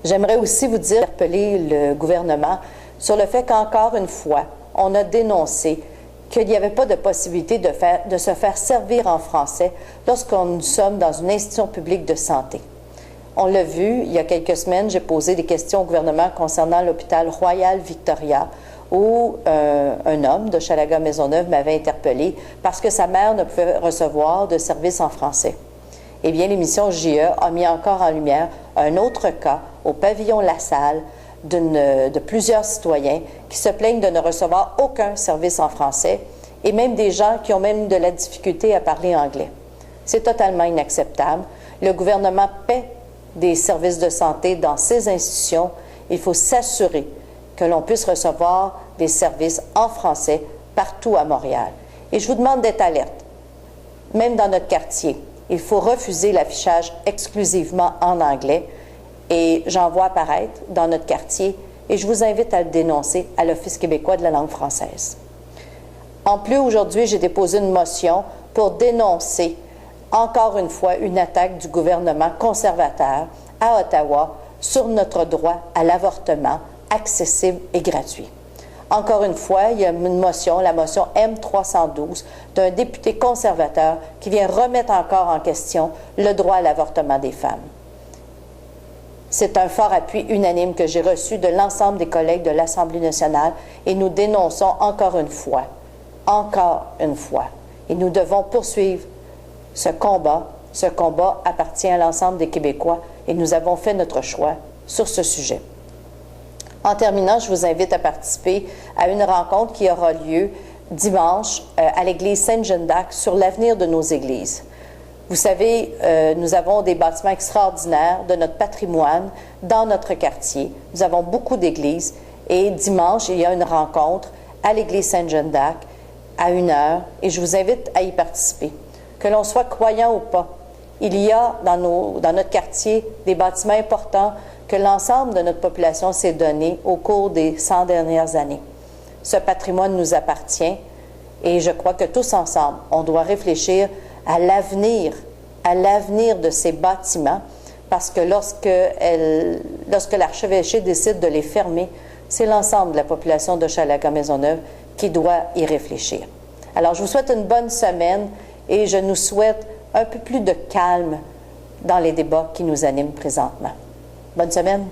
J'aimerais aussi vous dire, interpeller le gouvernement sur le fait qu'encore une fois, on a dénoncé qu'il n'y avait pas de possibilité de se faire servir en français lorsqu'on nous sommes dans une institution publique de santé. On l'a vu, il y a quelques semaines, j'ai posé des questions au gouvernement concernant l'hôpital Royal Victoria, où un homme de Hochelaga-Maisonneuve m'avait interpellé parce que sa mère ne pouvait recevoir de services en français. Eh bien, l'émission JE a mis encore en lumière un autre cas au pavillon La Salle de plusieurs citoyens qui se plaignent de ne recevoir aucun service en français et même des gens qui ont même de la difficulté à parler anglais. C'est totalement inacceptable. Le gouvernement paie des services de santé dans ces institutions. Il faut s'assurer que l'on puisse recevoir des services en français partout à Montréal. Et je vous demande d'être alerte, même dans notre quartier. Il faut refuser l'affichage exclusivement en anglais et j'en vois apparaître dans notre quartier et je vous invite à le dénoncer à l'Office québécois de la langue française. En plus, aujourd'hui, j'ai déposé une motion pour dénoncer encore une fois une attaque du gouvernement conservateur à Ottawa sur notre droit à l'avortement accessible et gratuit. Encore une fois, il y a une motion, la motion M312, d'un député conservateur qui vient remettre encore en question le droit à l'avortement des femmes. C'est un fort appui unanime que j'ai reçu de l'ensemble des collègues de l'Assemblée nationale et nous dénonçons encore une fois, et nous devons poursuivre ce combat. Ce combat appartient à l'ensemble des Québécois et nous avons fait notre choix sur ce sujet. En terminant, je vous invite à participer à une rencontre qui aura lieu dimanche à l'église Sainte-Jeanne d'Arc sur l'avenir de nos églises. Vous savez, nous avons des bâtiments extraordinaires de notre patrimoine dans notre quartier. Nous avons beaucoup d'églises et dimanche, il y a une rencontre à l'église Sainte-Jeanne d'Arc à 1h et je vous invite à y participer. Que l'on soit croyant ou pas, il y a dans notre quartier des bâtiments importants que l'ensemble de notre population s'est donné au cours des 100 dernières années. Ce patrimoine nous appartient et je crois que tous ensemble, on doit réfléchir à l'avenir de ces bâtiments parce que lorsque l'archevêché décide de les fermer, c'est l'ensemble de la population de Hochelaga-Maisonneuve qui doit y réfléchir. Alors, je vous souhaite une bonne semaine et je nous souhaite un peu plus de calme dans les débats qui nous animent présentement. Bonne semaine.